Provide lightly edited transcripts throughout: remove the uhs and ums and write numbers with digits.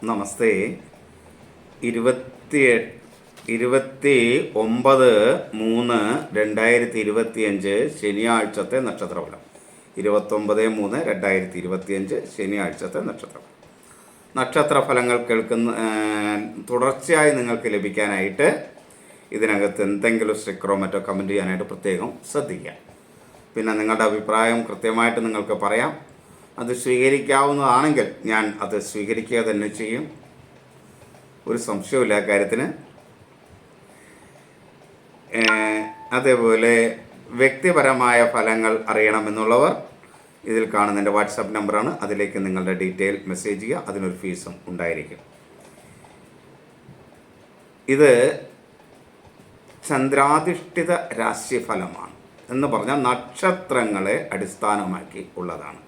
നമസ്തേ. 29/3/2025 ശനിയാഴ്ചത്തെ നക്ഷത്രഫലം. 29/3/2025 ശനിയാഴ്ചത്തെ നക്ഷത്രഫലം. നക്ഷത്രഫലങ്ങൾ തുടർച്ചയായി നിങ്ങൾക്ക് ലഭിക്കാനായിട്ട് ഇതിനകത്ത് എന്തെങ്കിലും സ്റ്റിക്കറോ മറ്റോ കമൻറ്റ് ചെയ്യാനായിട്ട് പ്രത്യേകം ശ്രദ്ധിക്കുക. പിന്നെ നിങ്ങളുടെ അഭിപ്രായം കൃത്യമായിട്ട് നിങ്ങൾക്ക് പറയാം. അത് സ്വീകരിക്കാവുന്നതാണെങ്കിൽ ഞാൻ അത് സ്വീകരിക്കുക തന്നെ ചെയ്യും. ഒരു സംശയമില്ല കാര്യത്തിന്. അതേപോലെ വ്യക്തിപരമായ ഫലങ്ങൾ അറിയണമെന്നുള്ളവർ ഇതിൽ കാണുന്ന എൻ്റെ വാട്സാപ്പ് നമ്പറാണ്. അതിലേക്ക് നിങ്ങളുടെ ഡീറ്റെയിൽ മെസ്സേജ് ചെയ്യുക. അതിനൊരു ഫീസും ഉണ്ടായിരിക്കും. ഇത് ചന്ദ്രാധിഷ്ഠിത രാശിഫലമാണ് എന്ന് പറഞ്ഞാൽ നക്ഷത്രങ്ങളെ അടിസ്ഥാനമാക്കി ഉള്ളതാണ്.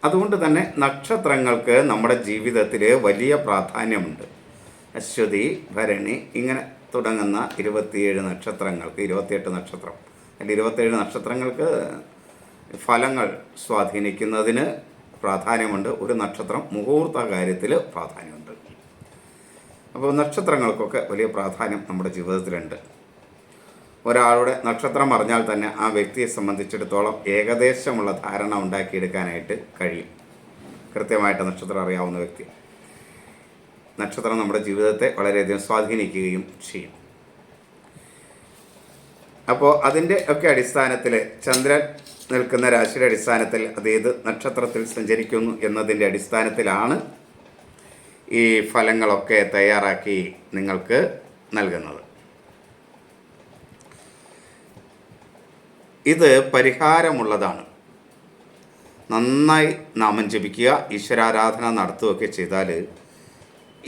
അതുകൊണ്ട് തന്നെ നക്ഷത്രങ്ങൾക്ക് നമ്മുടെ ജീവിതത്തിൽ വലിയ പ്രാധാന്യമുണ്ട്. അശ്വതി, ഭരണി ഇങ്ങനെ തുടങ്ങുന്ന 27 നക്ഷത്രങ്ങൾക്ക്, 28 നക്ഷത്രം അല്ലെങ്കിൽ 27 നക്ഷത്രങ്ങൾക്ക് ഫലങ്ങൾ സ്വാധീനിക്കുന്നതിന് പ്രാധാന്യമുണ്ട്. ഒരു നക്ഷത്രം മുഹൂർത്ത കാര്യത്തിൽ പ്രാധാന്യമുണ്ട്. അപ്പോൾ നക്ഷത്രങ്ങൾക്കൊക്കെ വലിയ പ്രാധാന്യം നമ്മുടെ ജീവിതത്തിലുണ്ട്. ഒരാളുടെ നക്ഷത്രം അറിഞ്ഞാൽ തന്നെ ആ വ്യക്തിയെ സംബന്ധിച്ചിടത്തോളം ഏകദേശമുള്ള ധാരണ ഉണ്ടാക്കിയെടുക്കാനായിട്ട് കഴിയും. കൃത്യമായിട്ട് നക്ഷത്രം അറിയാവുന്ന വ്യക്തി. നക്ഷത്രം നമ്മുടെ ജീവിതത്തെ വളരെയധികം സ്വാധീനിക്കുകയും ചെയ്യും. അപ്പോൾ അതിൻ്റെ ഒക്കെ അടിസ്ഥാനത്തിൽ ചന്ദ്രൻ നിൽക്കുന്ന രാശിയുടെ അടിസ്ഥാനത്തിൽ അത് ഏത് നക്ഷത്രത്തിൽ സഞ്ചരിക്കുന്നു എന്നതിൻ്റെ അടിസ്ഥാനത്തിലാണ് ഈ ഫലങ്ങളൊക്കെ തയ്യാറാക്കി നിങ്ങൾക്ക് നൽകുന്നത്. ഇത് പരിഹാരമുള്ളതാണ്. നന്നായി നാമം ജപിക്കുക, ഈശ്വരാരാധന നടത്തുകയൊക്കെ ചെയ്താൽ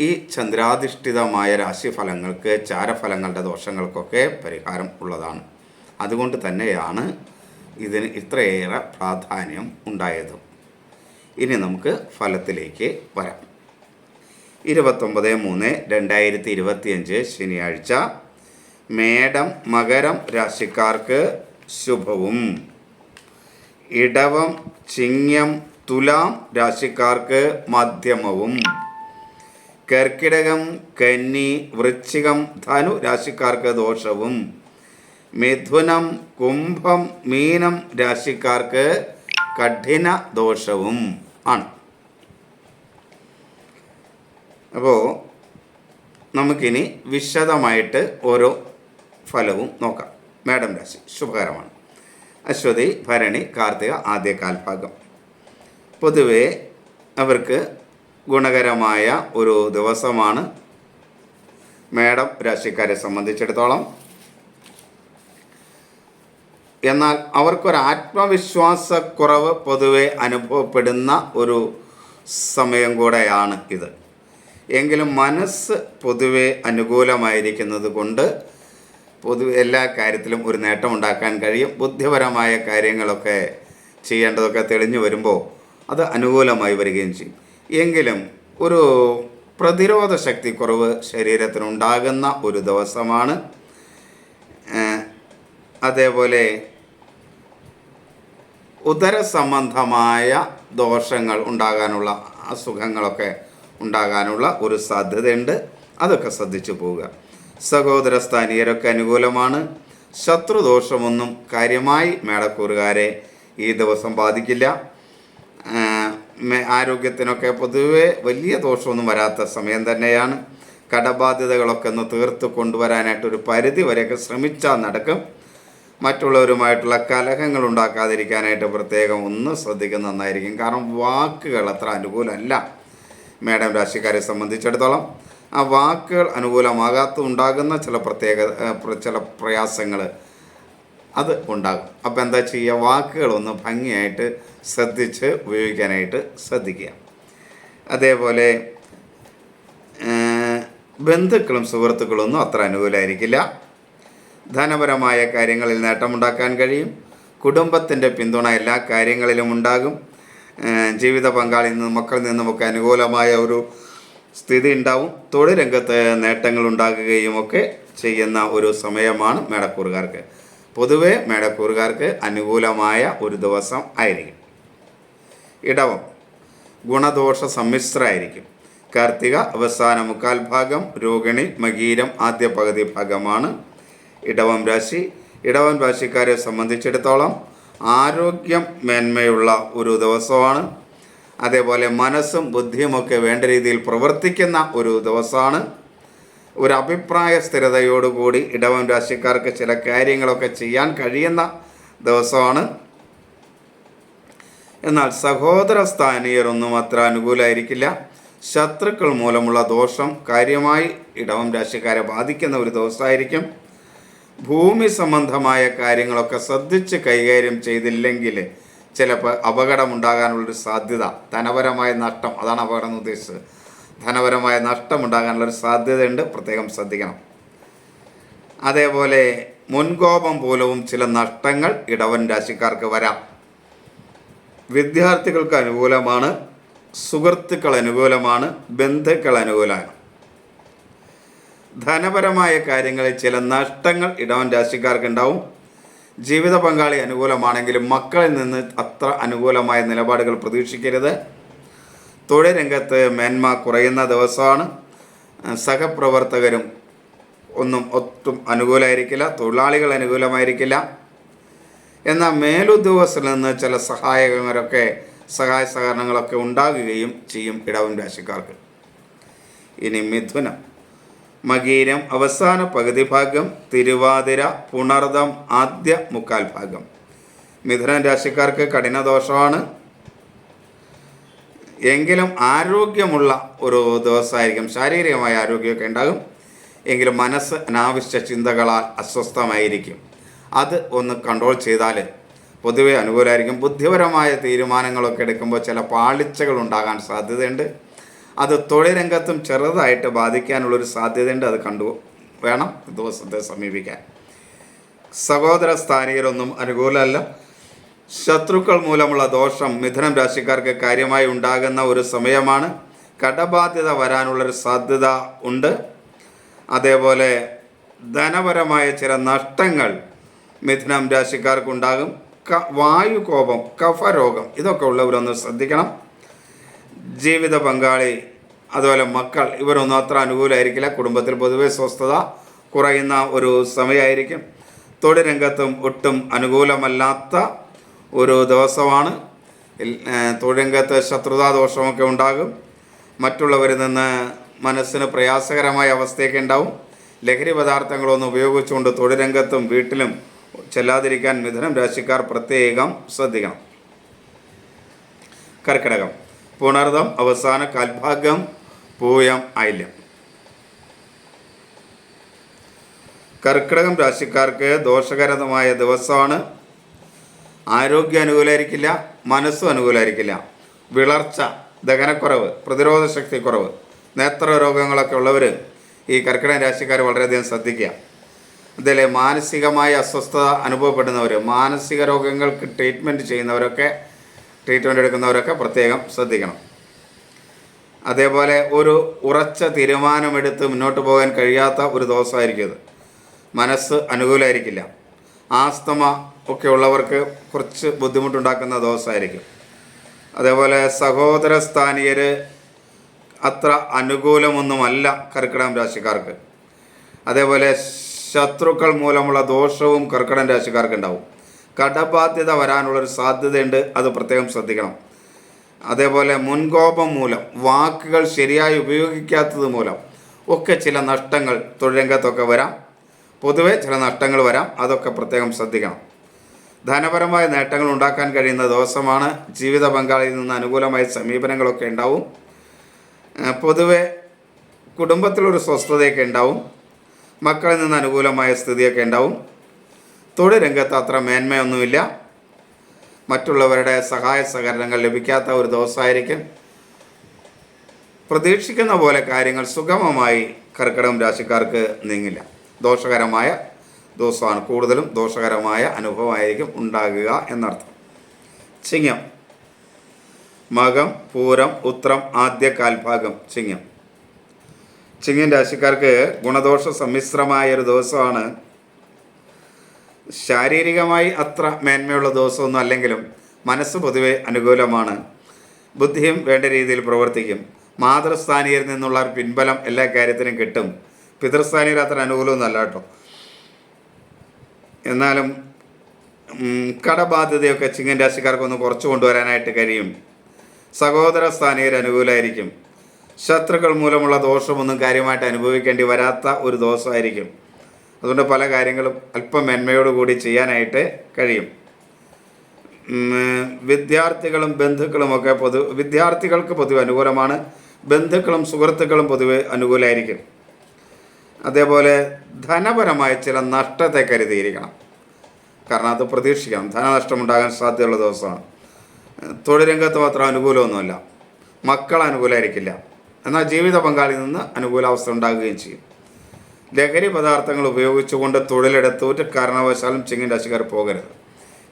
ഈ ചന്ദ്രാധിഷ്ഠിതമായ രാശിഫലങ്ങൾക്ക്, ചാരഫലങ്ങളുടെ ദോഷങ്ങൾക്കൊക്കെ പരിഹാരം ഉള്ളതാണ്. അതുകൊണ്ട് തന്നെയാണ് ഇതിന് ഇത്രയേറെ പ്രാധാന്യം ഉണ്ടായതും. ഇനി നമുക്ക് ഫലത്തിലേക്ക് വരാം. 29/3/2025 ശനിയാഴ്ച മേടം, മകരം രാശിക്കാർക്ക് ശുഭവും, ഇടവം, ചിങ്ങം, തുലാം രാശിക്കാർക്ക് മധ്യമവും, കർക്കിടകം, കന്നി, വൃശ്ചികം, ധനു രാശിക്കാർക്ക് ദോഷവും, മിഥുനം, കുംഭം, മീനം രാശിക്കാർക്ക് കഠിന ദോഷവും ആണ്. അപ്പോൾ നമുക്കിനി വിശദമായിട്ട് ഓരോ ഫലവും നോക്കാം. മേടം രാശി ശുഭകരമാണ്. അശ്വതി, ഭരണി, കാർത്തിക ആദ്യ കാൽഭാഗം പൊതുവെ അവർക്ക് ഗുണകരമായ ഒരു ദിവസമാണ് മേടം രാശിക്കാരെ സംബന്ധിച്ചിടത്തോളം. എന്നാൽ അവർക്കൊരു ആത്മവിശ്വാസക്കുറവ് പൊതുവെ അനുഭവപ്പെടുന്ന ഒരു സമയം കൂടെയാണ് ഇത്. എങ്കിലും മനസ്സ് പൊതുവെ അനുകൂലമായിരിക്കുന്നത് കൊണ്ട് പൊതുവെ എല്ലാ കാര്യത്തിലും ഒരു നേട്ടമുണ്ടാക്കാൻ കഴിയും. ബുദ്ധിപരമായ കാര്യങ്ങളൊക്കെ ചെയ്യേണ്ടതൊക്കെ തെളിഞ്ഞു വരുമ്പോൾ അത് അനുകൂലമായി വരികയും ചെയ്യും. എങ്കിലും ഒരു പ്രതിരോധ ശക്തി കുറവ് ശരീരത്തിനുണ്ടാകുന്ന ഒരു ദിവസമാണ്. അതേപോലെ ഉദര സംബന്ധമായ ദോഷങ്ങൾ ഉണ്ടാകാനുള്ള, അസുഖങ്ങളൊക്കെ ഉണ്ടാകാനുള്ള ഒരു സാധ്യതയുണ്ട്. അതൊക്കെ ശ്രദ്ധിച്ചു പോവുക. സഹോദര സ്ഥാനീയരൊക്കെ അനുകൂലമാണ്. ശത്രുദോഷമൊന്നും കാര്യമായി മേടക്കൂറുകാരെ ഈ ദിവസം ബാധിക്കില്ല. ആരോഗ്യത്തിനൊക്കെ പൊതുവെ വലിയ ദോഷമൊന്നും വരാത്ത സമയം തന്നെയാണ്. കടബാധ്യതകളൊക്കെ ഒന്ന് തീർത്ത് കൊണ്ടുവരാനായിട്ടൊരു പരിധി വരെയൊക്കെ ശ്രമിച്ചാൽ നടക്കും. മറ്റുള്ളവരുമായിട്ടുള്ള കലഹങ്ങൾ ഉണ്ടാക്കാതിരിക്കാനായിട്ട് പ്രത്യേകം ഒന്ന് ശ്രദ്ധിക്കുന്നത് നന്നായിരിക്കും. കാരണം വാക്കുകൾ അത്ര അനുകൂലമല്ല മേടം രാശിക്കാരെ സംബന്ധിച്ചിടത്തോളം. ആ വാക്കുകൾ അനുകൂലമാകാത്തുണ്ടാകുന്ന ചില പ്രയാസങ്ങൾ അത് ഉണ്ടാകും. അപ്പോൾ എന്താ ചെയ്യുക? വാക്കുകളൊന്ന് ഭംഗിയായിട്ട് ശ്രദ്ധിച്ച് ഉപയോഗിക്കാനായിട്ട് ശ്രദ്ധിക്കുക. അതേപോലെ ബന്ധുക്കളും സുഹൃത്തുക്കളൊന്നും അത്ര അനുകൂലമായിരിക്കില്ല. ധനപരമായ കാര്യങ്ങളിൽ നേട്ടമുണ്ടാക്കാൻ കഴിയും. കുടുംബത്തിൻ്റെ പിന്തുണ എല്ലാ കാര്യങ്ങളിലും ഉണ്ടാകും. ജീവിത പങ്കാളിയിൽ നിന്നും മക്കളിൽ നിന്നുമൊക്കെ അനുകൂലമായ ഒരു സ്ഥിതി ഉണ്ടാവും. തൊഴിൽ രംഗത്ത് നേട്ടങ്ങൾ ഉണ്ടാകുകയും ഒക്കെ ചെയ്യുന്ന ഒരു സമയമാണ് മേടക്കൂറുകാർക്ക്. പൊതുവെ മേടക്കൂറുകാർക്ക് അനുകൂലമായ ഒരു ദിവസം ആയിരിക്കും. ഇടവം ഗുണദോഷ സമ്മിശ്രമായിരിക്കും. കാർത്തിക അവസാന മുക്കാൽ ഭാഗം, രോഹിണി മകീരം ആദ്യ പകുതി ഭാഗമാണ് ഇടവം രാശി. ഇടവം രാശിക്കാരെ സംബന്ധിച്ചിടത്തോളം ആരോഗ്യം മേന്മയുള്ള ഒരു ദിവസമാണ്. അതേപോലെ മനസ്സും ബുദ്ധിയുമൊക്കെ വേണ്ട രീതിയിൽ പ്രവർത്തിക്കുന്ന ഒരു ദിവസമാണ്. ഒരു അഭിപ്രായ സ്ഥിരതയോടുകൂടി ഇടവം രാശിക്കാർക്ക് ചില കാര്യങ്ങളൊക്കെ ചെയ്യാൻ കഴിയുന്ന ദിവസമാണ്. എന്നാൽ സഹോദര സ്ഥാനീയരൊന്നും അത്ര അനുകൂലമായിരിക്കില്ല. ശത്രുക്കൾ മൂലമുള്ള ദോഷം കാര്യമായി ഇടവം രാശിക്കാരെ ബാധിക്കുന്ന ഒരു ദിവസമായിരിക്കും. ഭൂമി സംബന്ധമായ കാര്യങ്ങളൊക്കെ ശ്രദ്ധിച്ച് കൈകാര്യം ചെയ്തില്ലെങ്കിൽ ചിലപ്പോൾ അപകടമുണ്ടാകാനുള്ളൊരു സാധ്യത, ധനപരമായ നഷ്ടം, അതാണ് അപകടം എന്ന് ഉദ്ദേശിച്ചത്. ധനപരമായ നഷ്ടമുണ്ടാകാനുള്ളൊരു സാധ്യതയുണ്ട്, പ്രത്യേകം ശ്രദ്ധിക്കണം. അതേപോലെ മുൻകോപം മൂലവും ചില നഷ്ടങ്ങൾ ഇടവൻ രാശിക്കാർക്ക് വരാം. വിദ്യാർത്ഥികൾക്ക് അനുകൂലമാണ്, സുഹൃത്തുക്കൾ അനുകൂലമാണ്, ബന്ധുക്കൾ അനുകൂലമാണ്. ധനപരമായ കാര്യങ്ങളിൽ ചില നഷ്ടങ്ങൾ ഇടവൻ രാശിക്കാർക്ക് ഉണ്ടാവും. ജീവിത പങ്കാളി അനുകൂലമാണെങ്കിലും മക്കളിൽ നിന്ന് അത്ര അനുകൂലമായ നിലപാടുകൾ പ്രതീക്ഷിക്കരുത്. തൊഴിൽ രംഗത്ത് മേന്മ കുറയുന്ന ദിവസമാണ്. സഹപ്രവർത്തകരും ഒട്ടും അനുകൂലമായിരിക്കില്ല. തൊഴിലാളികൾ അനുകൂലമായിരിക്കില്ല. എന്നാൽ മേലുദ്യോഗസ്ഥരിൽ നിന്ന് ചില സഹായ സഹകരണങ്ങളൊക്കെ ഉണ്ടാകുകയും ചെയ്യും ഇടവൻ രാശിക്കാർക്ക്. ഇനി മിഥുനം. മകീരം അവസാന പകുതി ഭാഗം, തിരുവാതിര പുണർദം ആദ്യ മുക്കാൽ ഭാഗം. മിഥുനം രാശിക്കാർക്ക് കഠിനദോഷമാണ്. എങ്കിലും ആരോഗ്യമുള്ള ഒരു ദിവസമായിരിക്കും. ശാരീരികമായ ആരോഗ്യമൊക്കെ ഉണ്ടാകും. എങ്കിലും മനസ്സ് അനാവശ്യ ചിന്തകളാൽ അസ്വസ്ഥമായിരിക്കും. അത് ഒന്ന് കൺട്രോൾ ചെയ്താൽ പൊതുവെ അനുകൂലമായിരിക്കും. ബുദ്ധിപരമായ തീരുമാനങ്ങളൊക്കെ എടുക്കുമ്പോൾ ചില പാളിച്ചകൾ ഉണ്ടാകാൻ സാധ്യതയുണ്ട്. അത് തൊഴിൽ രംഗത്തും ചെറുതായിട്ട് ബാധിക്കാനുള്ളൊരു സാധ്യതയുണ്ട്. അത് വേണം ദിവസത്തെ സമീപിക്കാൻ. സഹോദര സ്ഥാനീയരൊന്നും അനുകൂലമല്ല. ശത്രുക്കൾ മൂലമുള്ള ദോഷം മിഥുനം രാശിക്കാർക്ക് കാര്യമായി ഉണ്ടാകുന്ന ഒരു സമയമാണ്. കടബാധ്യത വരാനുള്ളൊരു സാധ്യത ഉണ്ട്. അതേപോലെ ധനപരമായ ചില നഷ്ടങ്ങൾ മിഥുനം രാശിക്കാർക്കുണ്ടാകും. വായുകോപം, കഫരോഗം ഇതൊക്കെ ഉള്ളവരൊന്ന് ശ്രദ്ധിക്കണം. ജീവിത പങ്കാളി അതുപോലെ മക്കൾ ഇവരൊന്നും അത്ര അനുകൂലമായിരിക്കില്ല. കുടുംബത്തിൽ പൊതുവെ സ്വസ്ഥത കുറയുന്ന ഒരു സമയമായിരിക്കും. തൊഴിൽ രംഗത്തും ഒട്ടും അനുകൂലമല്ലാത്ത ഒരു ദിവസമാണ്. തൊഴിൽ രംഗത്ത് ശത്രുതാദോഷമൊക്കെ ഉണ്ടാകും. മറ്റുള്ളവരിൽ നിന്ന് മനസ്സിന് പ്രയാസകരമായ അവസ്ഥയൊക്കെ ഉണ്ടാവും. ലഹരി പദാർത്ഥങ്ങളൊന്നും ഉപയോഗിച്ചുകൊണ്ട് തൊഴിൽ രംഗത്തും വീട്ടിലും ചെല്ലാതിരിക്കാൻ മിഥുനം രാശിക്കാർ പ്രത്യേകം ശ്രദ്ധിക്കണം. കർക്കിടകം. പുണർദം അവസാന കാൽഭാഗം, പൂയം ആയില്യം. കർക്കിടകം രാശിക്കാർക്ക് ദോഷകരമായ ദിവസമാണ്. ആരോഗ്യം അനുകൂലമായിരിക്കില്ല, മനസ്സും അനുകൂലമായിരിക്കില്ല. വിളർച്ച, ദഹനക്കുറവ്, പ്രതിരോധ ശക്തി കുറവ്, നേത്ര രോഗങ്ങളൊക്കെ ഉള്ളവർ ഈ കർക്കിടക രാശിക്കാർ വളരെയധികം ശ്രദ്ധിക്കുക. ഇതിൽ മാനസികമായ അസ്വസ്ഥത അനുഭവപ്പെടുന്നവർ, മാനസിക രോഗങ്ങൾക്ക് ട്രീറ്റ്മെൻറ്റ് എടുക്കുന്നവരൊക്കെ പ്രത്യേകം ശ്രദ്ധിക്കണം. അതേപോലെ ഒരു ഉറച്ച തീരുമാനമെടുത്ത് മുന്നോട്ട് പോകാൻ കഴിയാത്ത ഒരു ദിവസമായിരിക്കും ഇത്. മനസ്സ് അനുകൂലമായിരിക്കില്ല. ആസ്തമ ഒക്കെ ഉള്ളവർക്ക് കുറച്ച് ബുദ്ധിമുട്ടുണ്ടാക്കുന്ന ദിവസമായിരിക്കും. അതേപോലെ സഹോദര സ്ഥാനീയർ അത്ര അനുകൂലമൊന്നുമല്ല കർക്കിടകം രാശിക്കാർക്ക്. അതേപോലെ ശത്രുക്കൾ മൂലമുള്ള ദോഷവും കർക്കിടകം രാശിക്കാർക്ക് ഉണ്ടാവും. കടബാധ്യത വരാനുള്ളൊരു സാധ്യതയുണ്ട്, അത് പ്രത്യേകം ശ്രദ്ധിക്കണം. അതേപോലെ മുൻകോപം മൂലം, വാക്കുകൾ ശരിയായി ഉപയോഗിക്കാത്തത് മൂലം ഒക്കെ ചില നഷ്ടങ്ങൾ തൊഴിൽ രംഗത്തൊക്കെ വരാം. പൊതുവെ ചില നഷ്ടങ്ങൾ വരാം, അതൊക്കെ പ്രത്യേകം ശ്രദ്ധിക്കണം. ധനപരമായ നേട്ടങ്ങൾ ഉണ്ടാക്കാൻ കഴിയുന്ന ദിവസമാണ്. ജീവിത പങ്കാളിയിൽ നിന്ന് അനുകൂലമായ സമീപനങ്ങളൊക്കെ ഉണ്ടാവും. പൊതുവെ കുടുംബത്തിലൊരു സ്വസ്ഥതയൊക്കെ ഉണ്ടാവും. മക്കളിൽ നിന്ന് അനുകൂലമായ സ്ഥിതിയൊക്കെ ഉണ്ടാവും. തൊഴിൽ രംഗത്ത് അത്ര മേന്മയൊന്നുമില്ല. മറ്റുള്ളവരുടെ സഹായ സഹകരണങ്ങൾ ലഭിക്കാത്ത ഒരു ദിവസമായിരിക്കും. പ്രതീക്ഷിക്കുന്ന പോലെ കാര്യങ്ങൾ സുഗമമായി കർക്കിടകം രാശിക്കാർക്ക് നീങ്ങില്ല. ദോഷകരമായ ദിവസമാണ്. കൂടുതലും ദോഷകരമായ അനുഭവമായിരിക്കും ഉണ്ടാകുക എന്നർത്ഥം. ചിങ്ങം. മകം, പൂരം, ഉത്രം ആദ്യ കാൽഭാഗം. ചിങ്ങം രാശിക്കാർക്ക് ഗുണദോഷ സമ്മിശ്രമായൊരു ദിവസമാണ്. ശാരീരികമായി അത്ര മേന്മയുള്ള ദിവസമൊന്നും അല്ലെങ്കിലും മനസ്സ് പൊതുവെ അനുകൂലമാണ്. ബുദ്ധിയും വേണ്ട രീതിയിൽ പ്രവർത്തിക്കും. മാതൃസ്ഥാനീയരിൽ നിന്നുള്ള ഒരു പിൻബലം എല്ലാ കാര്യത്തിനും കിട്ടും. പിതൃസ്ഥാനീയർ അത്ര അനുകൂലമൊന്നുമല്ല കേട്ടോ. എന്നാലും കടബാധ്യതയൊക്കെ ചിങ്ങൻ രാശിക്കാർക്കൊന്ന് കുറച്ച് കൊണ്ടുവരാനായിട്ട് കഴിയും. സഹോദര സ്ഥാനീയർ അനുകൂലമായിരിക്കും. ശത്രുക്കൾ മൂലമുള്ള ദോഷമൊന്നും കാര്യമായിട്ട് അനുഭവിക്കേണ്ടി വരാത്ത ഒരു ദോഷമായിരിക്കും. അതുകൊണ്ട് പല കാര്യങ്ങളും അല്പം മേന്മയോടുകൂടി ചെയ്യാനായിട്ട് കഴിയും. വിദ്യാർത്ഥികളും ബന്ധുക്കളുമൊക്കെ വിദ്യാർത്ഥികൾക്ക് പൊതുവെ അനുകൂലമാണ്. ബന്ധുക്കളും സുഹൃത്തുക്കളും പൊതുവെ അനുകൂലമായിരിക്കും. അതേപോലെ ധനപരമായ ചില നഷ്ടത്തെ കരുതിയിരിക്കണം. കാരണം അത് പ്രതീക്ഷിക്കാം. ധനനഷ്ടമുണ്ടാകാൻ സാധ്യതയുള്ള ദിവസമാണ്. തൊഴിൽ രംഗത്ത് മാത്രം അനുകൂലമൊന്നുമല്ല. മക്കൾ അനുകൂലമായിരിക്കില്ല. എന്നാൽ ജീവിത പങ്കാളിയിൽ നിന്ന് അനുകൂലാവസ്ഥ ഉണ്ടാകുകയും ചെയ്യും. ലഹരി പദാർത്ഥങ്ങൾ ഉപയോഗിച്ചുകൊണ്ട് തൊഴിലെടുത്ത് ഒരു കാരണവശാലും ചിങ്ങൻ രാശിക്കാർ പോകരുത്.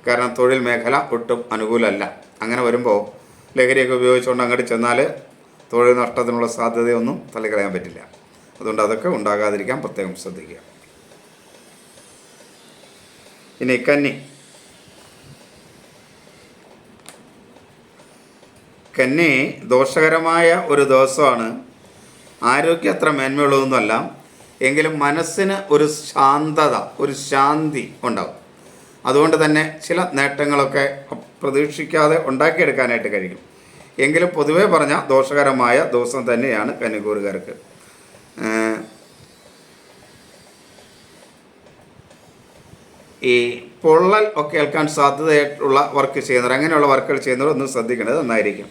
കാരണം തൊഴിൽ മേഖല ഒട്ടും അനുകൂലമല്ല. അങ്ങനെ വരുമ്പോൾ ലഹരിയൊക്കെ ഉപയോഗിച്ചുകൊണ്ട് അങ്ങോട്ട് ചെന്നാൽ തൊഴിൽ നഷ്ടത്തിനുള്ള സാധ്യതയൊന്നും തള്ളിക്കളയാൻ പറ്റില്ല. അതുകൊണ്ട് അതൊക്കെ ഉണ്ടാകാതിരിക്കാൻ പ്രത്യേകം ശ്രദ്ധിക്കുക. ഇനി കന്നി ദോഷകരമായ ഒരു ദിവസമാണ്. ആരോഗ്യം അത്ര മേന്മയുള്ളതൊന്നുമല്ല. എങ്കിലും മനസ്സിന് ഒരു ശാന്തത, ഒരു ശാന്തി ഉണ്ടാകും. അതുകൊണ്ട് തന്നെ ചില നേട്ടങ്ങളൊക്കെ പ്രതീക്ഷിക്കാതെ ഉണ്ടാക്കിയെടുക്കാനായിട്ട് കഴിയും. എങ്കിലും പൊതുവേ പറഞ്ഞ ദോഷകരമായ ദിവസം തന്നെയാണ് കന്നിക്കൂറുകാർക്ക്. ഈ പൊള്ളൽ ഒക്കെ ഏൽക്കാൻ സാധ്യതയായിട്ടുള്ള വർക്ക് ചെയ്യുന്നവർ, അങ്ങനെയുള്ള വർക്കുകൾ ചെയ്യുന്നവർ ഒന്ന് ശ്രദ്ധിക്കേണ്ടത് നന്നായിരിക്കും.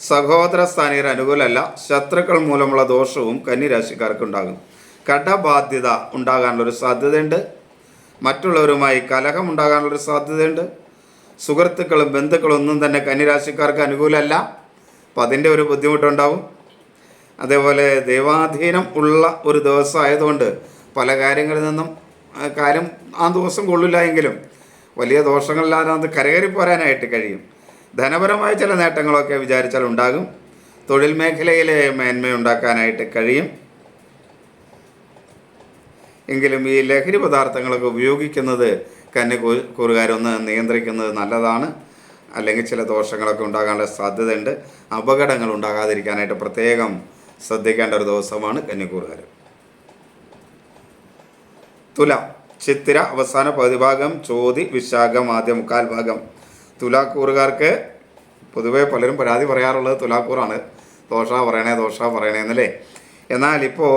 സഹോദര സ്ഥാനീയർ അനുകൂലമല്ല. ശത്രുക്കൾ മൂലമുള്ള ദോഷവും കന്നിരാശിക്കാർക്ക് ഉണ്ടാകും. കടബാധ്യത ഉണ്ടാകാനുള്ളൊരു സാധ്യതയുണ്ട്. മറ്റുള്ളവരുമായി കലഹം ഉണ്ടാകാനുള്ളൊരു സാധ്യതയുണ്ട്. സുഹൃത്തുക്കളും ബന്ധുക്കളും ഒന്നും തന്നെ കന്നിരാശിക്കാർക്ക് അനുകൂലമല്ല. അപ്പം അതിൻ്റെ ഒരു ബുദ്ധിമുട്ടുണ്ടാവും. അതേപോലെ ദൈവാധീനം ഉള്ള ഒരു ദിവസമായതുകൊണ്ട് പല കാര്യങ്ങളിൽ നിന്നും കാര്യം ആ ദിവസം കൊള്ളില്ല എങ്കിലും വലിയ ദോഷങ്ങളില്ലാതെ അത് കരകയറി പോരാനായിട്ട് കഴിയും. ധനപരമായ ചില നേട്ടങ്ങളൊക്കെ വിചാരിച്ചാൽ ഉണ്ടാകും. തൊഴിൽ മേഖലയിലെ മേന്മയുണ്ടാക്കാനായിട്ട് കഴിയും. എങ്കിലും ഈ ലഹരി പദാർത്ഥങ്ങളൊക്കെ ഉപയോഗിക്കുന്നത് കന്നിക്കൂറുകാരൊന്ന് നിയന്ത്രിക്കുന്നത് നല്ലതാണ്. അല്ലെങ്കിൽ ചില ദോഷങ്ങളൊക്കെ ഉണ്ടാകാനുള്ള സാധ്യതയുണ്ട്. അപകടങ്ങൾ ഉണ്ടാകാതിരിക്കാനായിട്ട് പ്രത്യേകം ശ്രദ്ധിക്കേണ്ട ഒരു ദിവസമാണ് കന്നിക്കൂറുകാർ. തുലാം ചിത്തിര അവസാന പകുതിഭാഗം, ചോതി വിശാഖം ആദ്യ മുക്കാൽ ഭാഗം. തുലാക്കൂറുകാർക്ക് പൊതുവേ പലരും പരാതി പറയാറുള്ളത് തുലാക്കൂറാണ്. ദോഷ പറയണേ എന്നല്ലേ. എന്നാൽ ഇപ്പോൾ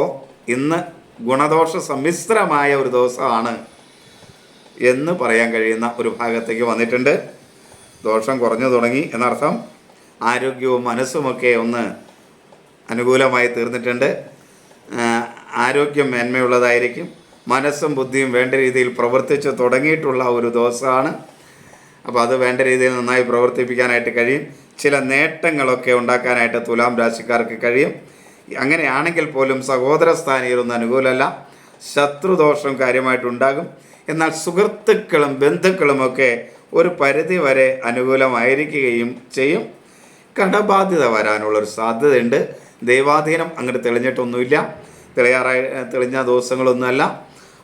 ഇന്ന് ഗുണദോഷ സമ്മിശ്രമായ ഒരു ദിവസമാണ് എന്ന് പറയാൻ കഴിയുന്ന ഒരു ഭാഗത്തേക്ക് വന്നിട്ടുണ്ട്. ദോഷം കുറഞ്ഞു തുടങ്ങി എന്നർത്ഥം. ആരോഗ്യവും മനസ്സുമൊക്കെ ഒന്ന് അനുകൂലമായി തീർന്നിട്ടുണ്ട്. ആരോഗ്യം മേന്മയുള്ളതായിരിക്കും. മനസ്സും ബുദ്ധിയും വേണ്ട രീതിയിൽ പ്രവർത്തിച്ച് തുടങ്ങിയിട്ടുള്ള ഒരു ദിവസമാണ്. അപ്പോൾ അത് വേണ്ട രീതിയിൽ നന്നായി പ്രവർത്തിപ്പിക്കാനായിട്ട് കഴിയും. ചില നേട്ടങ്ങളൊക്കെ ഉണ്ടാക്കാനായിട്ട് തുലാം രാശിക്കാർക്ക് കഴിയും. അങ്ങനെയാണെങ്കിൽ പോലും സഹോദര സ്ഥാനീയരൊന്നും അനുകൂലമല്ല. ശത്രുദോഷം കാര്യമായിട്ടുണ്ടാകും. എന്നാൽ സുഹൃത്തുക്കളും ബന്ധുക്കളുമൊക്കെ ഒരു പരിധി വരെ അനുകൂലമായിരിക്കുകയും ചെയ്യും. കടബാധ്യത വരാനുള്ളൊരു സാധ്യതയുണ്ട്. ദൈവാധീനം അങ്ങോട്ട് തെളിഞ്ഞിട്ടൊന്നുമില്ല. തെളിഞ്ഞ ദിവസങ്ങളൊന്നുമല്ല.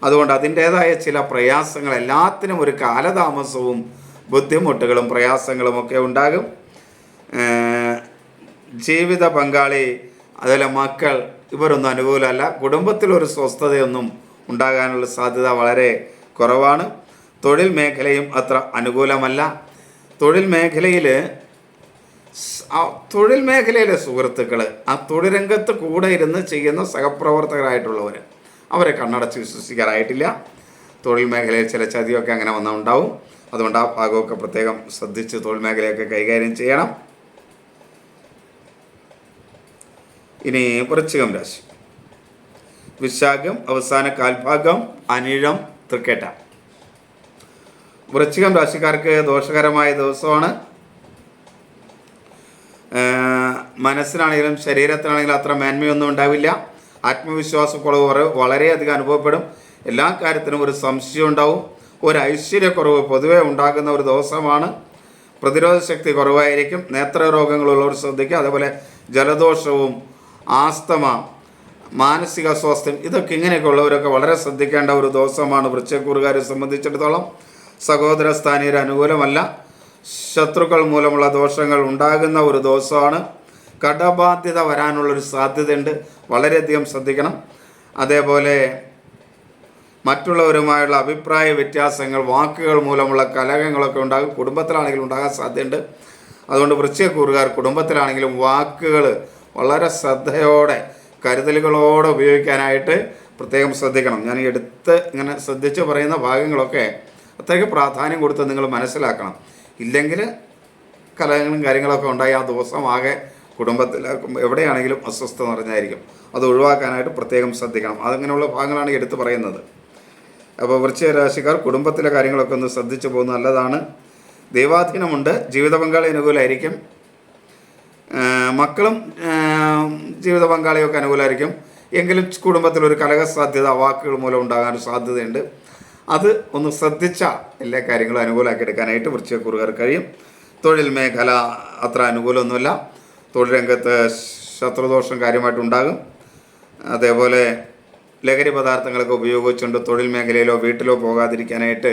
അതുകൊണ്ട് അതിൻ്റേതായ ചില പ്രയാസങ്ങൾ, എല്ലാത്തിനും ഒരു കാലതാമസവും ബുദ്ധിമുട്ടുകളും പ്രയാസങ്ങളുമൊക്കെ ഉണ്ടാകും. ജീവിത പങ്കാളി, അതുപോലെ മക്കൾ, ഇവരൊന്നും അനുകൂലമല്ല. കുടുംബത്തിലൊരു സ്വസ്ഥതയൊന്നും ഉണ്ടാകാനുള്ള സാധ്യത വളരെ കുറവാണ്. തൊഴിൽ മേഖലയും അത്ര അനുകൂലമല്ല. തൊഴിൽ മേഖലയിലെ സുഹൃത്തുക്കൾ, ആ തൊഴിൽ രംഗത്ത് കൂടെ ഇരുന്ന് ചെയ്യുന്ന സഹപ്രവർത്തകരായിട്ടുള്ളവർ, അവരെ കണ്ണടച്ച് വിശ്വസിക്കാറായിട്ടില്ല. തൊഴിൽ മേഖലയിൽ ചില ചതിയൊക്കെ അങ്ങനെ ഉണ്ടാവും. അതുകൊണ്ട് ആ ഭാഗമൊക്കെ പ്രത്യേകം ശ്രദ്ധിച്ച് തൊഴിൽ മേഖലയൊക്കെ കൈകാര്യം ചെയ്യണം. ഇനി വൃശ്ചികം രാശി. വിശാഖം അവസാന കാൽഭാഗം, അനിഴം, തൃക്കേട്ട. വൃശ്ചികം രാശിക്കാർക്ക് ദോഷകരമായ ദിവസമാണ്. മനസ്സിനാണെങ്കിലും ശരീരത്തിനാണെങ്കിലും അത്ര മേന്മയൊന്നും ഉണ്ടാവില്ല. ആത്മവിശ്വാസക്കുറവ് വളരെയധികം അനുഭവപ്പെടും. എല്ലാ കാര്യത്തിനും ഒരു സംശയം ഉണ്ടാവും. ഒരു ഐശ്വര്യക്കുറവ് പൊതുവെ ഉണ്ടാകുന്ന ഒരു ദിവസമാണ്. പ്രതിരോധ ശക്തി കുറവായിരിക്കും. നേത്രരോഗങ്ങളുള്ളവർ ശ്രദ്ധിക്കുക. അതേപോലെ ജലദോഷവും ആസ്തമ, മാനസിക അസ്വാസ്ഥ്യം, ഇതൊക്കെ ഇങ്ങനെയൊക്കെ ഉള്ളവരൊക്കെ വളരെ ശ്രദ്ധിക്കേണ്ട ഒരു ദിവസമാണ് വൃശ്ചികക്കൂറുകാരെ സംബന്ധിച്ചിടത്തോളം. സഹോദര സ്ഥാനീയർ അനുകൂലമല്ല. ശത്രുക്കൾ മൂലമുള്ള ദോഷങ്ങൾ ഉണ്ടാകുന്ന ഒരു ദിവസമാണ്. കടബാധ്യത വരാനുള്ളൊരു സാധ്യതയുണ്ട്, വളരെയധികം ശ്രദ്ധിക്കണം. അതേപോലെ മറ്റുള്ളവരുമായുള്ള അഭിപ്രായ വ്യത്യാസങ്ങൾ, വാക്കുകൾ മൂലമുള്ള കലഹങ്ങളൊക്കെ ഉണ്ടാകും. കുടുംബത്തിലാണെങ്കിലും ഉണ്ടാകാൻ സാധ്യതയുണ്ട്. അതുകൊണ്ട് വൃശ്ചികക്കൂറുകാർ കുടുംബത്തിലാണെങ്കിലും വാക്കുകൾ വളരെ ശ്രദ്ധയോടെ കരുതലുകളോടെ ഉപയോഗിക്കാനായിട്ട് പ്രത്യേകം ശ്രദ്ധിക്കണം. ഞാൻ എടുത്ത് ഇങ്ങനെ ശ്രദ്ധിച്ച് പറയുന്ന ഭാഗങ്ങളൊക്കെ അത്രയ്ക്ക് പ്രാധാന്യം കൊടുത്ത് നിങ്ങൾ മനസ്സിലാക്കണം. ഇല്ലെങ്കിൽ കലഹങ്ങളും കാര്യങ്ങളൊക്കെ ഉണ്ടായി ആ ദിവസമാകെ കുടുംബത്തിൽ എവിടെയാണെങ്കിലും അസ്വസ്ഥത നിറഞ്ഞായിരിക്കും. അത് ഒഴിവാക്കാനായിട്ട് പ്രത്യേകം ശ്രദ്ധിക്കണം. അതങ്ങനെയുള്ള ഭാഗങ്ങളാണ് എടുത്ത് പറയുന്നത്. അപ്പോൾ വൃശ്ചിക രാശിക്കാർ കുടുംബത്തിലെ കാര്യങ്ങളൊക്കെ ഒന്ന് ശ്രദ്ധിച്ചു പോകുന്നത് നല്ലതാണ്. ദൈവാധീനമുണ്ട്. ജീവിത പങ്കാളി അനുകൂലമായിരിക്കും. മക്കളും ജീവിത പങ്കാളിയൊക്കെ അനുകൂലമായിരിക്കും. എങ്കിലും കുടുംബത്തിലൊരു കലഹ സാധ്യത വാക്കുകൾ മൂലം ഉണ്ടാകാൻ സാധ്യതയുണ്ട്. അത് ഒന്ന് ശ്രദ്ധിച്ചാൽ എല്ലാ കാര്യങ്ങളും അനുകൂലമാക്കി എടുക്കാനായിട്ട് വൃശ്ചികക്കൂറുകാർ കഴിയും. തൊഴിൽ മേഖല അത്ര അനുകൂലമൊന്നുമില്ല. തൊഴിൽ രംഗത്ത് ശത്രുദോഷം കാര്യമായിട്ടുണ്ടാകും. അതേപോലെ ലഹരി പദാർത്ഥങ്ങളൊക്കെ ഉപയോഗിച്ചുകൊണ്ട് തൊഴിൽ മേഖലയിലോ വീട്ടിലോ പോകാതിരിക്കാനായിട്ട്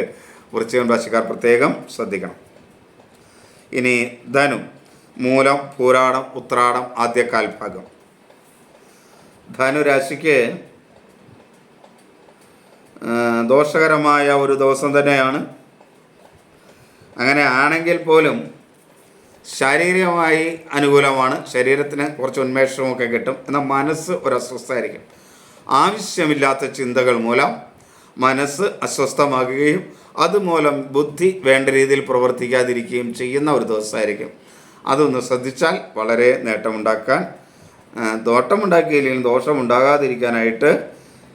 വൃശ്ചിക രാശിക്കാർ പ്രത്യേകം ശ്രദ്ധിക്കണം. ഇനി ധനു, മൂലം, പൂരാടം, ഉത്രാടം ആദ്യകാൽ ഭാഗം. ധനുരാശിക്ക് ദോഷകരമായ ഒരു ദിവസം തന്നെയാണ്. അങ്ങനെ ആണെങ്കിൽ പോലും ശാരീരികമായി അനുകൂലമാണ്. ശരീരത്തിന് കുറച്ച് ഉന്മേഷമൊക്കെ കിട്ടും. എന്നാൽ മനസ്സ് ഒരു അസ്വസ്ഥമായിരിക്കും. ആവശ്യമില്ലാത്ത ചിന്തകൾ മൂലം മനസ്സ് അസ്വസ്ഥമാകുകയും അതുമൂലം ബുദ്ധി വേണ്ട രീതിയിൽ പ്രവർത്തിക്കാതിരിക്കുകയും ചെയ്യുന്ന ഒരു ദിവസമായിരിക്കും. അതൊന്ന് ശ്രദ്ധിച്ചാൽ വളരെ നേട്ടമുണ്ടാക്കാൻ, ദോഷമുണ്ടാക്കിയില്ലെങ്കിലും ദോഷമുണ്ടാകാതിരിക്കാനായിട്ട്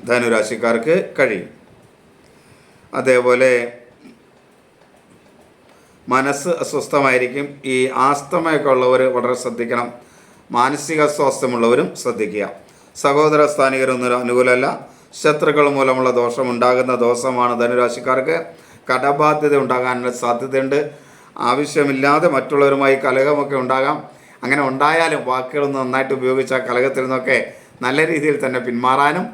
ധനുരാശിക്കാർക്ക് കഴിയും. അതേപോലെ മനസ്സ് അസ്വസ്ഥമായിരിക്കും. ഈ ആസ്തമയൊക്കെ ഉള്ളവർ വളരെ ശ്രദ്ധിക്കണം. മാനസിക സ്വാസ്ഥ്യമുള്ളവരും ശ്രദ്ധിക്കുക. സഹോദര സ്ഥാനികരൊന്നും അനുകൂലമല്ല. ശത്രുക്കൾ മൂലമുള്ള ദോഷമുണ്ടാകുന്ന ദിവസമാണ് ധനുരാശിക്കാർക്ക്. കടബാധ്യത ഉണ്ടാകാനുള്ള സാധ്യതയുണ്ട്. ആവശ്യമില്ലാതെ മറ്റുള്ളവരുമായി കലഹമൊക്കെ ഉണ്ടാകാം. അങ്ങനെ ഉണ്ടായാലും വാക്കുകളൊന്ന് നന്നായിട്ട് ഉപയോഗിച്ച കലഹത്തിൽ നിന്നൊക്കെ നല്ല രീതിയിൽ തന്നെ പിന്മാറാനും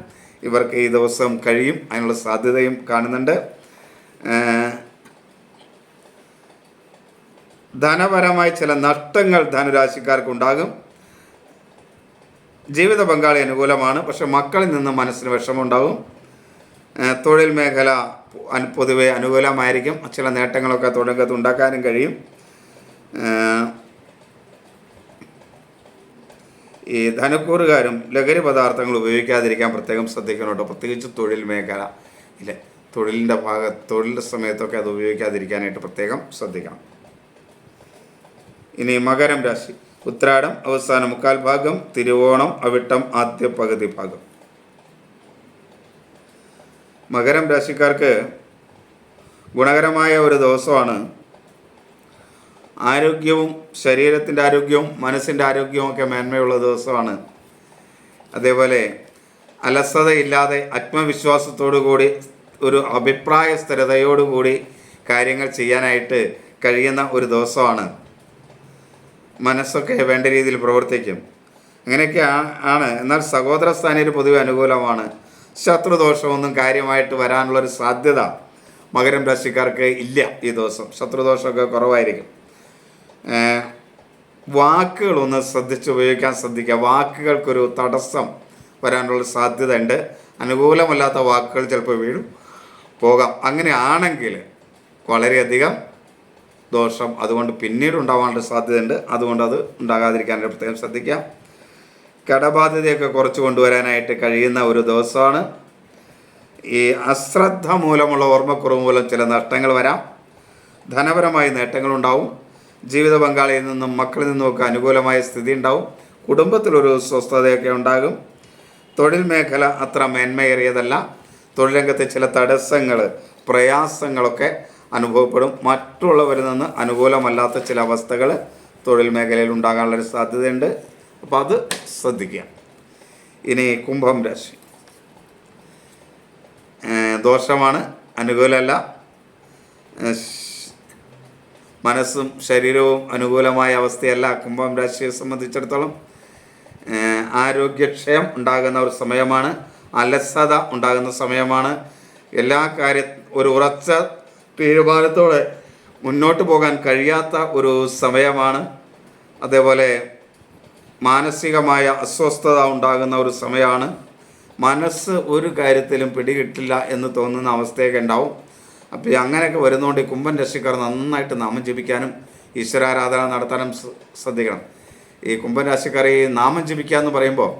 ഇവർക്ക് ഈ ദിവസം കഴിയും. അതിനുള്ള സാധ്യതയും കാണുന്നുണ്ട്. ധനപരമായി ചില നഷ്ടങ്ങൾ ധനുരാശിക്കാർക്കുണ്ടാകും. ജീവിത പങ്കാളി അനുകൂലമാണ്. പക്ഷെ മക്കളിൽ നിന്ന് മനസ്സിന് വിഷമമുണ്ടാകും. തൊഴിൽ മേഖല പൊതുവെ അനുകൂലമായിരിക്കും. ചില നേട്ടങ്ങളൊക്കെ തുടക്കത്ത് ഉണ്ടാക്കാനും കഴിയും. ഈ ധനുക്കൂറുകാരും ലഹരി പദാർത്ഥങ്ങൾ ഉപയോഗിക്കാതിരിക്കാൻ പ്രത്യേകം ശ്രദ്ധിക്കണം. പ്രത്യേകിച്ച് തൊഴിൽ മേഖല ഇല്ലേ, തൊഴിലിൻ്റെ സമയത്തൊക്കെ അത് ഉപയോഗിക്കാതിരിക്കാനായിട്ട് പ്രത്യേകം ശ്രദ്ധിക്കണം. ഇനി മകരം രാശി, ഉത്രാടം അവസാന മുക്കാൽ ഭാഗം, തിരുവോണം അവിട്ടം ആദ്യ പകുതി ഭാഗം. മകരം രാശിക്കാർക്ക് ഗുണകരമായ ഒരു ദിവസമാണ്. ആരോഗ്യവും ശരീരത്തിൻ്റെ ആരോഗ്യവും മനസ്സിൻ്റെ ആരോഗ്യവും ഒക്കെ മേന്മയുള്ള ദിവസമാണ്. അതേപോലെ അലസതയില്ലാതെ ആത്മവിശ്വാസത്തോടു കൂടി ഒരു അഭിപ്രായ സ്ഥിരതയോടുകൂടി കാര്യങ്ങൾ ചെയ്യാനായിട്ട് കഴിയുന്ന ഒരു ദിവസമാണ്. മനസ്സൊക്കെ വേണ്ട രീതിയിൽ പ്രവർത്തിക്കും. അങ്ങനെയൊക്കെ ആണ്. എന്നാൽ സഹോദര സ്ഥാനീയർ പൊതുവെ അനുകൂലമാണ്. ശത്രുദോഷമൊന്നും കാര്യമായിട്ട് വരാനുള്ളൊരു സാധ്യത മകരം രാശിക്കാർക്ക് ഇല്ല ഈ ദിവസം. ശത്രുദോഷമൊക്കെ കുറവായിരിക്കും. വാക്കുകളൊന്ന് ശ്രദ്ധിച്ച് ഉപയോഗിക്കാൻ ശ്രദ്ധിക്കുക. വാക്കുകൾക്കൊരു തടസ്സം വരാനുള്ള സാധ്യത ഉണ്ട്. അനുകൂലമല്ലാത്ത വാക്കുകൾ ചിലപ്പോൾ പോകാം. അങ്ങനെ ആണെങ്കിൽ വളരെയധികം ദോഷം അതുകൊണ്ട് പിന്നീട് ഉണ്ടാവാനുള്ള സാധ്യതയുണ്ട്. അതുകൊണ്ട് അത് ഉണ്ടാകാതിരിക്കാനായിട്ട് പ്രത്യേകം ശ്രദ്ധിക്കാം. കടബാധ്യതയൊക്കെ കുറച്ച് കൊണ്ടുവരാനായിട്ട് കഴിയുന്ന ഒരു ദിവസമാണ്. ഈ അശ്രദ്ധ മൂലമുള്ള ഓർമ്മക്കുറവ് മൂലം ചില നഷ്ടങ്ങൾ വരാം. ധനപരമായ നേട്ടങ്ങളുണ്ടാവും. ജീവിത പങ്കാളിയിൽ നിന്നും മക്കളിൽ നിന്നുമൊക്കെ അനുകൂലമായ സ്ഥിതി ഉണ്ടാവും. കുടുംബത്തിലൊരു സ്വസ്ഥതയൊക്കെ ഉണ്ടാകും. തൊഴിൽ മേഖല അത്ര മേന്മയേറിയതല്ല. തൊഴിൽ രംഗത്തെ ചില തടസ്സങ്ങൾ, പ്രയാസങ്ങളൊക്കെ അനുഭവപ്പെടും. മറ്റുള്ളവരിൽ നിന്ന് അനുകൂലമല്ലാത്ത ചില അവസ്ഥകൾ തൊഴിൽ മേഖലയിൽ ഉണ്ടാകാനുള്ളൊരു സാധ്യതയുണ്ട്. അപ്പോൾ അത് ശ്രദ്ധിക്കുക. ഇനി കുംഭം രാശി, ദോഷമാണ്, അനുകൂലമല്ല. മനസ്സും ശരീരവും അനുകൂലമായ അവസ്ഥയല്ല കുംഭം രാശിയെ സംബന്ധിച്ചിടത്തോളം. ആരോഗ്യക്ഷയം ഉണ്ടാകുന്ന ഒരു സമയമാണ്. അലസത ഉണ്ടാകുന്ന സമയമാണ്. എല്ലാ ഒരു ഉറച്ച തീരുമാനത്തോടെ മുന്നോട്ട് പോകാൻ കഴിയാത്ത ഒരു സമയമാണ്. അതേപോലെ മാനസികമായ അസ്വസ്ഥത ഉണ്ടാകുന്ന ഒരു സമയമാണ്. മനസ്സ് ഒരു കാര്യത്തിലും പിടികിട്ടില്ല എന്ന് തോന്നുന്ന അവസ്ഥയൊക്കെ ഉണ്ടാവും. അപ്പോൾ അങ്ങനെയൊക്കെ വരുന്നതുകൊണ്ട് ഈ കുംഭൻ രാശിക്കാർ നന്നായിട്ട് നാമം ജപിക്കാനും ഈശ്വരാരാധന നടത്താനും ശ്രദ്ധിക്കണം. ഈ കുംഭൻ രാശിക്കാർ ഈ നാമം ജപിക്കുക എന്ന് പറയുമ്പോൾ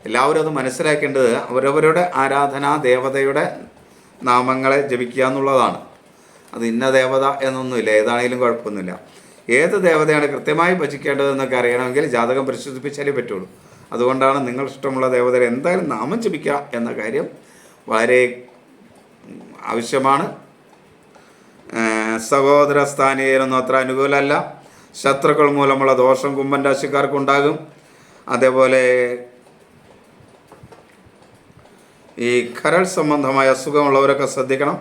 എല്ലാവരും അത് മനസ്സിലാക്കേണ്ടത് അവരവരുടെ ആരാധനാ ദേവതയുടെ നാമങ്ങളെ ജപിക്കുക എന്നുള്ളതാണ്. അത് ഇന്ന ദേവത എന്നൊന്നുമില്ല, ഏതാണെങ്കിലും കുഴപ്പമൊന്നുമില്ല. ഏത് ദേവതയാണ് കൃത്യമായി ഭജിക്കേണ്ടതെന്നൊക്കെ അറിയണമെങ്കിൽ ജാതകം പരിശോധിപ്പിച്ചാലേ പറ്റുള്ളൂ. അതുകൊണ്ടാണ് നിങ്ങൾ ഇഷ്ടമുള്ള ദേവതയെ എന്തായാലും നാമം ജപിക്കുക എന്ന കാര്യം വളരെ ആവശ്യമാണ്. സഹോദര സ്ഥാനീയരൊന്നും അത്ര അനുകൂലമല്ല. ശത്രുക്കൾ മൂലമുള്ള ദോഷം കുംഭൻ രാശിക്കാർക്കുണ്ടാകും. അതേപോലെ ഈ കരൾ സംബന്ധമായ അസുഖമുള്ളവരൊക്കെ ശ്രദ്ധിക്കണം.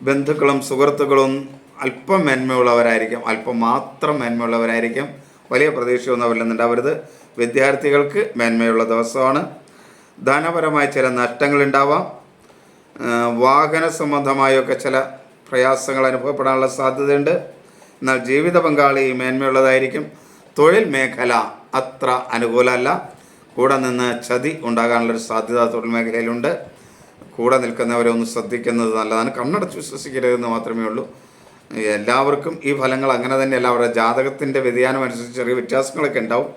ബന്ധുക്കളും സുഹൃത്തുക്കളും അല്പം മേന്മയുള്ളവരായിരിക്കും, അല്പം മാത്രം മേന്മയുള്ളവരായിരിക്കും. വലിയ പ്രതീക്ഷയൊന്നും അവരിലുണ്ടാവരുത്. വിദ്യാർത്ഥികൾക്ക് മേന്മയുള്ള ദിവസമാണ്. ധനപരമായ ചില നഷ്ടങ്ങളുണ്ടാവാം. വാഹന സംബന്ധമായൊക്കെ ചില പ്രയാസങ്ങൾ അനുഭവപ്പെടാനുള്ള സാധ്യതയുണ്ട്. എന്നാൽ ജീവിത പങ്കാളി മേന്മയുള്ളതായിരിക്കും. തൊഴിൽ മേഖല അത്ര അനുകൂലമല്ല. കൂടെ നിന്ന് ചതി ഉണ്ടാകാനുള്ളൊരു സാധ്യത തൊഴിൽ മേഖലയിലുണ്ട്. കൂടെ നിൽക്കുന്നവരെ ഒന്ന് ശ്രദ്ധിക്കുന്നത് നല്ലതാണ്. കണ്ണടച്ച് വിശ്വസിക്കരുതെന്ന് മാത്രമേ ഉള്ളൂ. എല്ലാവർക്കും ഈ ഫലങ്ങൾ അങ്ങനെ തന്നെയല്ല. അവരുടെ ജാതകത്തിൻ്റെ വ്യതിയാനം അനുസരിച്ച് ചെറിയ വ്യത്യാസങ്ങളൊക്കെ ഉണ്ടാവും.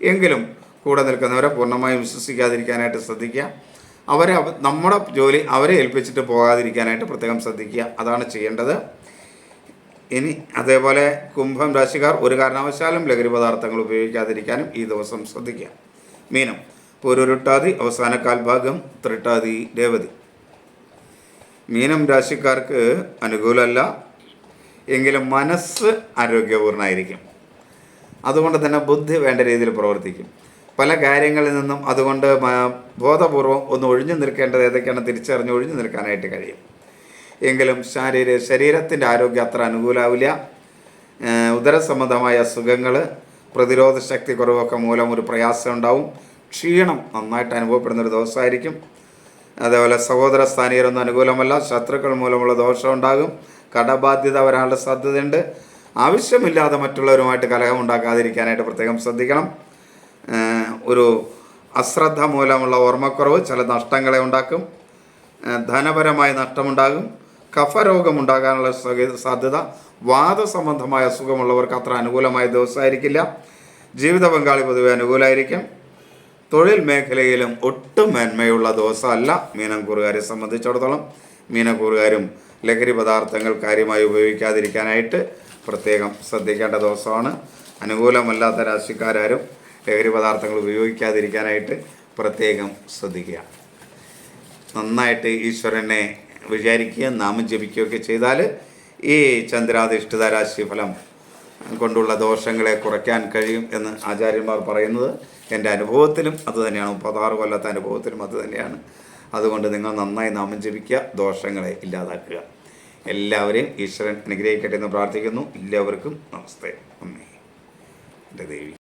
എങ്കിലും കൂടെ നിൽക്കുന്നവരെ പൂർണ്ണമായും വിശ്വസിക്കാതിരിക്കാനായിട്ട് ശ്രദ്ധിക്കുക. നമ്മുടെ ജോലി അവരെ ഏൽപ്പിച്ചിട്ട് പോകാതിരിക്കാനായിട്ട് പ്രത്യേകം ശ്രദ്ധിക്കുക. അതാണ് ചെയ്യേണ്ടത്. ഇനി അതേപോലെ കുംഭം രാശിക്കാർ ഒരു കാരണവശാലും ലഹരി പദാർത്ഥങ്ങൾ ഉപയോഗിക്കാതിരിക്കാനും ഈ ദിവസം ശ്രദ്ധിക്കുക. മീനം പൂരുരുട്ടാതി അവസാന കാൽഭാഗം തൃട്ടാതി രേവതി. മീനം രാശിക്കാർക്ക് അനുകൂലമല്ല, എങ്കിലും മനസ്സ് ആരോഗ്യപൂർണ്ണമായിരിക്കും. അതുകൊണ്ട് തന്നെ ബുദ്ധി വേണ്ട രീതിയിൽ പ്രവർത്തിക്കും. പല കാര്യങ്ങളിൽ നിന്നും അതുകൊണ്ട് ബോധപൂർവം ഒന്ന് ഒഴിഞ്ഞു നിൽക്കേണ്ടത് ഏതൊക്കെയാണ് തിരിച്ചറിഞ്ഞ് ഒഴിഞ്ഞു നിൽക്കാനായിട്ട് കഴിയും. എങ്കിലും ശരീരത്തിൻ്റെ ആരോഗ്യം അത്ര അനുകൂലമാവില്ല. ഉദര സംബന്ധമായ അസുഖങ്ങൾ, പ്രതിരോധ ശക്തി കുറവൊക്കെ മൂലം ഒരു പ്രയാസം ഉണ്ടാവും. ക്ഷീണം നന്നായിട്ട് അനുഭവപ്പെടുന്നൊരു ദിവസമായിരിക്കും. അതേപോലെ സഹോദര സ്ഥാനീയരൊന്നും അനുകൂലമല്ല. ശത്രുക്കൾ മൂലമുള്ള ദോഷം ഉണ്ടാകും. കടബാധ്യത വരാനുള്ള സാധ്യതയുണ്ട്. ആവശ്യമില്ലാതെ മറ്റുള്ളവരുമായിട്ട് കലഹം ഉണ്ടാക്കാതിരിക്കാനായിട്ട് പ്രത്യേകം ശ്രദ്ധിക്കണം. ഒരു അശ്രദ്ധ മൂലമുള്ള ഓർമ്മക്കുറവ് ചില നഷ്ടങ്ങളെ ഉണ്ടാക്കും. ധനപരമായ നഷ്ടമുണ്ടാകും. കഫരോഗമുണ്ടാകാനുള്ള സാധ്യത. വാദസംബന്ധമായ അസുഖമുള്ളവർക്ക് അത്ര അനുകൂലമായ ദിവസമായിരിക്കില്ല. ജീവിത പങ്കാളി പൊതുവെ അനുകൂലമായിരിക്കും. തൊഴിൽ മേഖലയിലും ഒട്ടും മേന്മയുള്ള ദിവസമല്ല മീനക്കൂറുകാരെ സംബന്ധിച്ചിടത്തോളം. മീനക്കൂറുകാരും ലഹരി പദാർത്ഥങ്ങൾ കാര്യമായി ഉപയോഗിക്കാതിരിക്കാനായിട്ട് പ്രത്യേകം ശ്രദ്ധിക്കേണ്ട ദിവസമാണ്. അനുകൂലമല്ലാത്ത രാശിക്കാരും ലഹരി പദാർത്ഥങ്ങൾ ഉപയോഗിക്കാതിരിക്കാനായിട്ട് പ്രത്യേകം ശ്രദ്ധിക്കുക. നന്നായിട്ട് ഈശ്വരനെ വിചാരിക്കുകയും നാമം ജപിക്കുകയൊക്കെ ചെയ്താൽ ഈ ചന്ദ്രാധിഷ്ഠിത രാശിഫലം കൊണ്ടുള്ള ദോഷങ്ങളെ കുറയ്ക്കാൻ കഴിയും എന്ന് ആചാര്യന്മാർ പറയുന്നത്. എൻ്റെ അനുഭവത്തിലും അതുതന്നെയാണ്. 36 കൊല്ലത്തെ അനുഭവത്തിലും അതുതന്നെയാണ്. അതുകൊണ്ട് നിങ്ങൾ നന്നായി നാമം ജപിക്കുക, ദോഷങ്ങളെ ഇല്ലാതാക്കുക. എല്ലാവരെയും ഈശ്വരൻ അനുഗ്രഹിക്കട്ടെ എന്ന് പ്രാർത്ഥിക്കുന്നു. എല്ലാവർക്കും നമസ്തേ. അമ്മേ എൻ്റെ ദേവി.